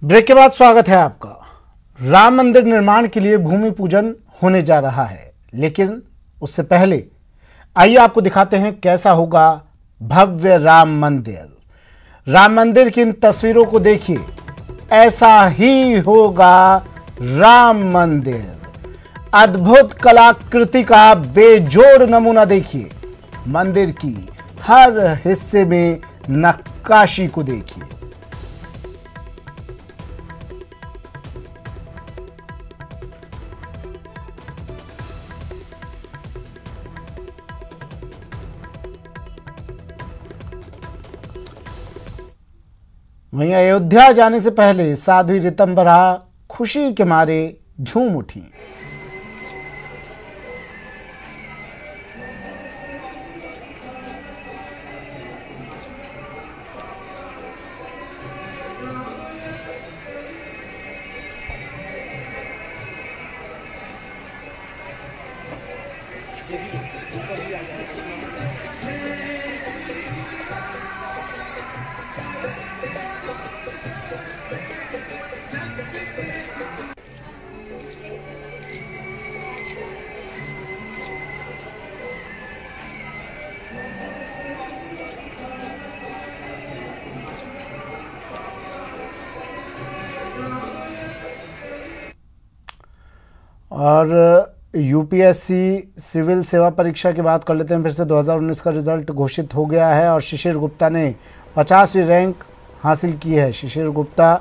Break के बाद स्वागत है आपका। राम मंदिर निर्माण के लिए भूमि पूजन होने जा रहा है, लेकिन उससे पहले आइए आपको दिखाते हैं कैसा होगा भव्य राम मंदिर। राम मंदिर की इन तस्वीरों को देखिए, ऐसा ही होगा राम मंदिर। अद्भुत कलाकृति का बेजोड़ नमूना देखिए। मंदिर की हर हिस्से में नक्काशी को देखिए। वहीं अयोध्या जाने से पहले साध्वी ऋतंबरा खुशी के मारे झूम उठी। और यूपीएससी सिविल सेवा परीक्षा की बात कर लेते हैं। फिर से 2019 का रिजल्ट घोषित हो गया है और शिशिर गुप्ता ने 50वीं रैंक हासिल की है। शिशिर गुप्ता,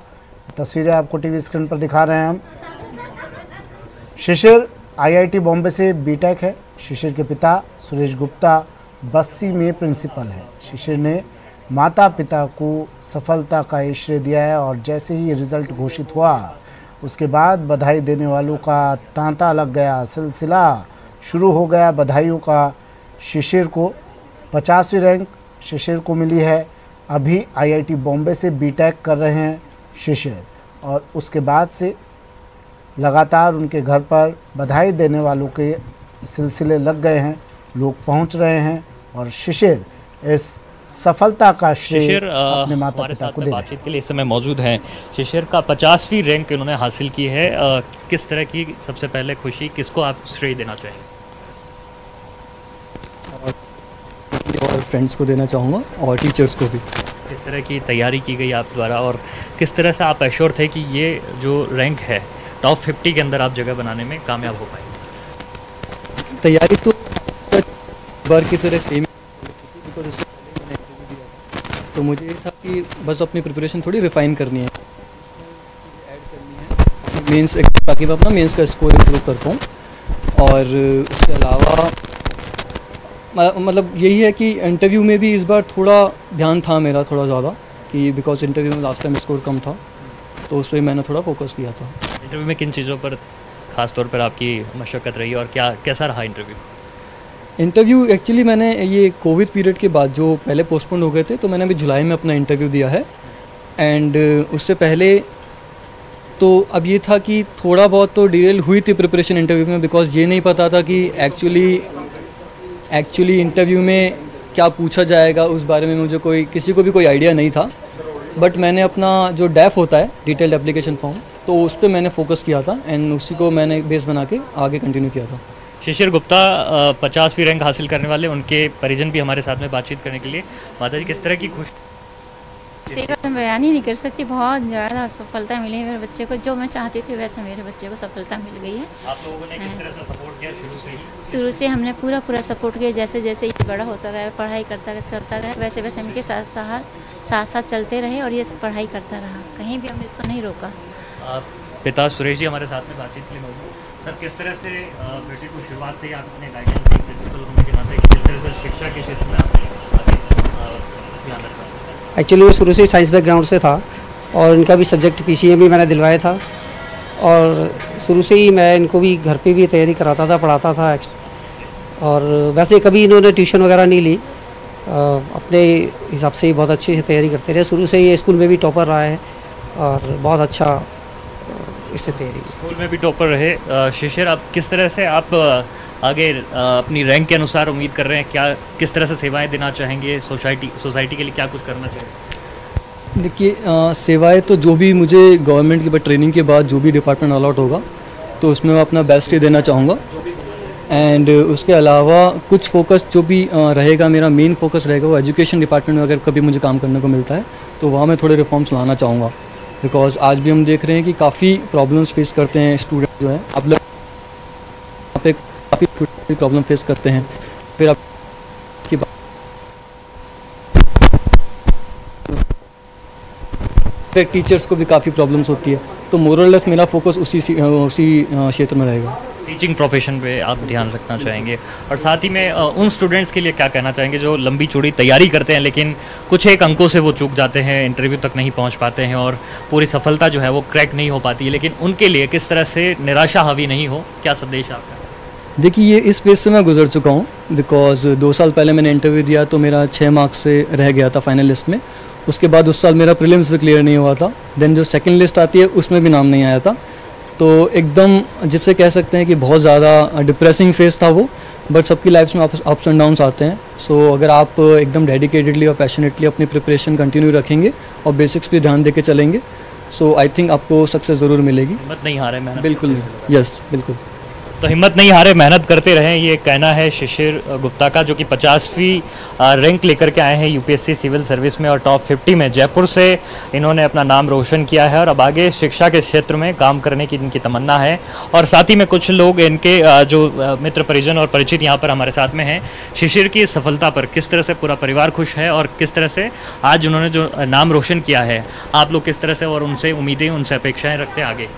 तस्वीरें आपको टीवी स्क्रीन पर दिखा रहे हैं हम। शिशिर आईआईटी बॉम्बे से बीटेक है। शिशिर के पिता सुरेश गुप्ता बस्सी में प्रिंसिपल है। शिशिर ने माता पिता को सफलता का श्रेय दिया है और जैसे ही रिजल्ट घोषित हुआ उसके बाद बधाई देने वालों का तांता लग गया, सिलसिला शुरू हो गया बधाइयों का। शिशिर को 50वीं रैंक शिशिर को मिली है। अभी आईआईटी बॉम्बे से बीटेक कर रहे हैं शिशिर और उसके बाद से लगातार उनके घर पर बधाई देने वालों के सिलसिले लग गए हैं, लोग पहुंच रहे हैं और शिशिर इस सफलता का श्रेय अपने माता पिता को दे रहे हैं। बातचीत के लिए इस समय मौजूद हैं। शिशिर का 50वीं रैंक इन्होंने हासिल की है। किस तरह की सबसे पहले खुशी, किसको आप श्रेय देना चाहेंगे? और फ्रेंड्स को देना चाहूँगा और टीचर्स को भी। किस तरह की तैयारी की गई आप द्वारा और किस तरह से आप एश्योर थे कि ये जो रैंक है टॉप 50 के अंदर आप जगह बनाने में कामयाब हो पाएंगे? तैयारी तो बार की तरह सेम, तो मुझे ये था कि बस अपनी प्रिपरेशन थोड़ी रिफाइन करनी है, ऐड करनी है मेंस, ताकि मैं अपना मेंस का स्कोर इम्प्रूव कर पाऊँ। और उसके अलावा मतलब यही है कि इंटरव्यू में भी इस बार थोड़ा ध्यान था मेरा थोड़ा ज़्यादा, कि बिकॉज इंटरव्यू में लास्ट टाइम स्कोर कम था तो उस पर मैंने थोड़ा फोकस किया था। इंटरव्यू में किन चीज़ों पर ख़ास तौर पर आपकी मशक्क़त रही और कैसा रहा इंटरव्यू? एक्चुअली मैंने ये कोविड पीरियड के बाद जो पहले पोस्टपोन हो गए थे, तो मैंने अभी जुलाई में अपना इंटरव्यू दिया है। एंड उससे पहले तो अब ये था कि थोड़ा बहुत तो डिटेल हुई थी प्रिपरेशन इंटरव्यू में, बिकॉज ये नहीं पता था कि एक्चुअली इंटरव्यू में क्या पूछा जाएगा, उस बारे में मुझे किसी को भी कोई आइडिया नहीं था। बट मैंने अपना जो डैफ होता है, डिटेल्ड एप्लीकेशन फॉर्म, तो उस पर मैंने फोकस किया था एंड उसी को मैंने बेस बना के आगे कंटिन्यू किया था। शिशिर गुप्ता 50वीं रैंक हासिल करने वाले, उनके परिजन भी हमारे साथ में बातचीत करने के लिए। माता जी, किस तरह की खुश मैं बयान ही नहीं कर सकती। बहुत ज़्यादा सफलता मिली है मेरे बच्चे को। जो मैं चाहती थी वैसे मेरे बच्चे को सफलता मिल गई है। आप लोगों ने किस तरह से सपोर्ट किया शुरू से हमने पूरा सपोर्ट किया। जैसे जैसे ये बड़ा होता गया, पढ़ाई करता गया, चलता गया, वैसे वैसे इनके साथ चलते रहे और ये पढ़ाई करता रहा। कहीं भी हमने इसको नहीं रोका। पिता सुरेश जी हमारे साथ में बातचीत के लिए मौजूद। सर, किस तरह से बेटे को शुरुआत से ही आप अपने गाइडेंस दी, प्रिंसिपल होने के नाते, किस तरह से शिक्षा के क्षेत्र में आपने ध्यान रखा? एक्चुअली वो शुरू से ही साइंस बैकग्राउंड से था और इनका भी सब्जेक्ट पीसीएम भी मैंने दिलवाया था और शुरू से ही मैं इनको भी घर पे भी तैयारी कराता था, पढ़ाता था। और वैसे कभी इन्होंने ट्यूशन वगैरह नहीं ली, अपने हिसाब से ही बहुत अच्छे से तैयारी करते रहे। शुरू से ही स्कूल में भी टॉपर रहा है और बहुत अच्छा इससे तैयारी। स्कूल में भी टॉपर रहे। शिशिर, आप किस तरह से आप आगे अपनी रैंक के अनुसार उम्मीद कर रहे हैं? किस तरह से सेवाएं देना चाहेंगे? सोसाइटी के लिए क्या कुछ करना चाहिए? देखिए सेवाएं तो जो भी मुझे गवर्नमेंट की ट्रेनिंग के बाद जो भी डिपार्टमेंट अलॉट होगा तो उसमें मैं अपना बेस्ट ही देना चाहूँगा। एंड उसके अलावा कुछ फोकस जो भी रहेगा, मेरा मेन फोकस रहेगा वो एजुकेशन डिपार्टमेंट में अगर कभी मुझे काम करने को मिलता है तो वहाँ मैं थोड़े रिफॉर्म्स लाना चाहूँगा। बिकॉज आज भी हम देख रहे हैं कि काफ़ी प्रॉब्लम्स फेस करते हैं स्टूडेंट जो है, आप लोग यहाँ पे काफ़ी प्रॉब्लम फेस करते हैं। फिर आप की बात टीचर्स को भी काफ़ी प्रॉब्लम्स होती है, तो मोरलेस मेरा फोकस उसी क्षेत्र में रहेगा। टीचिंग प्रोफेशन पे आप ध्यान रखना चाहेंगे, और साथ ही में उन स्टूडेंट्स के लिए क्या कहना चाहेंगे जो लंबी चौड़ी तैयारी करते हैं लेकिन कुछ एक अंकों से वो चूक जाते हैं, इंटरव्यू तक नहीं पहुंच पाते हैं और पूरी सफलता जो है वो क्रैक नहीं हो पाती है, लेकिन उनके लिए किस तरह से निराशा हावी नहीं हो, क्या संदेश आपका? देखिए ये इस फेज से मैं गुजर चुका हूँ। बिकॉज 2 साल पहले मैंने इंटरव्यू दिया तो मेरा 6 मार्क्स से रह गया था फाइनल लिस्ट में। उसके बाद उस साल मेरा प्रीलिम्स भी क्लियर नहीं हुआ था। देन जो सेकंड लिस्ट आती है उसमें भी नाम नहीं आया था। तो एकदम जिससे कह सकते हैं कि बहुत ज़्यादा डिप्रेसिंग फेज था वो। बट सबकी लाइफ में अप्स एंड डाउन्स आते हैं। सो अगर आप एकदम डेडिकेटेडली और पैशनेटली अपनी प्रिपरेशन कंटिन्यू रखेंगे और बेसिक्स पे ध्यान देके चलेंगे, सो आई थिंक आपको सक्सेस ज़रूर मिलेगी। हिम्मत नहीं हारे, मेहनत बिल्कुल नहीं। यस बिल्कुल। तो हिम्मत नहीं हारे, मेहनत करते रहें, ये कहना है शिशिर गुप्ता का, जो कि 50वीं रैंक लेकर के आए हैं यूपीएससी सिविल सर्विस में और टॉप 50 में जयपुर से इन्होंने अपना नाम रोशन किया है और अब आगे शिक्षा के क्षेत्र में काम करने की इनकी तमन्ना है। और साथ ही में कुछ लोग इनके जो मित्र परिजन और परिचित यहाँ पर हमारे साथ में हैं, शिशिर की इस सफलता पर किस तरह से पूरा परिवार खुश है और किस तरह से आज उन्होंने जो नाम रोशन किया है, आप लोग किस तरह से और उनसे उम्मीदें, उनसे अपेक्षाएँ रखते हैं आगे?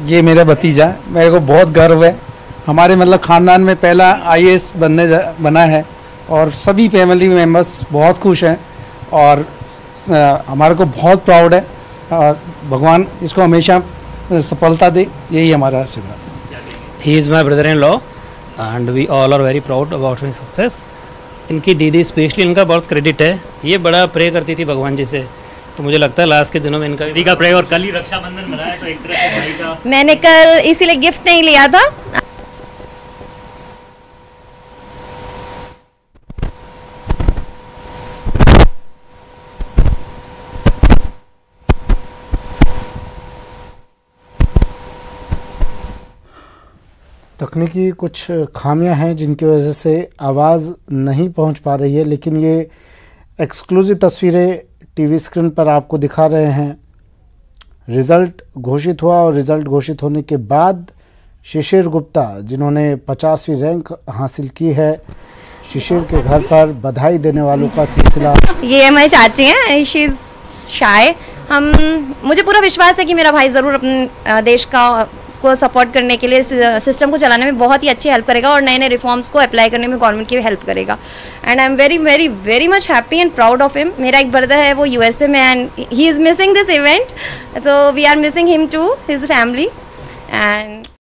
ये मेरा भतीजा, मेरे को बहुत गर्व है। हमारे मतलब ख़ानदान में पहला आईएएस बना है और सभी फैमिली मेम्बर्स बहुत खुश हैं और हमारे को बहुत प्राउड है और भगवान इसको हमेशा सफलता दे, यही हमारा आशीर्वाद। He is my brother in law and we all are very proud about his success. इनकी दीदी स्पेशली इनका बहुत क्रेडिट है। ये बड़ा प्रे करती थी भगवान जी से, तो मुझे लगता है लास्ट के दिनों में इनका दीदी का प्रे। और कल ही रक्षाबंधन मनाया तो एक तरह से भाई का, मैंने कल इसीलिए गिफ्ट नहीं लिया था। तकनीकी कुछ खामियां हैं जिनकी वजह से आवाज़ नहीं पहुंच पा रही है, लेकिन ये एक्सक्लूसिव तस्वीरें टीवी स्क्रीन पर आपको दिखा रहे हैं। रिज़ल्ट घोषित हुआ और रिज़ल्ट घोषित होने के बाद शिशिर गुप्ता, जिन्होंने 50वीं रैंक हासिल की है, शिशिर के घर पर बधाई देने वालों का सिलसिला। ये हमारी चाची हैं, शी इज़ शाय। मुझे पूरा विश्वास है कि मेरा भाई ज़रूर अपने देश को सपोर्ट करने के लिए, सिस्टम को चलाने में बहुत ही अच्छी हेल्प करेगा और नए नए रिफॉर्म्स को अप्लाई करने में गवर्नमेंट की भी हेल्प करेगा। And I am very very very much happy and proud of him. मेरा एक ब्रदर है, वो यूएसए में, and he is missing this event, तो we are missing him too, his family. And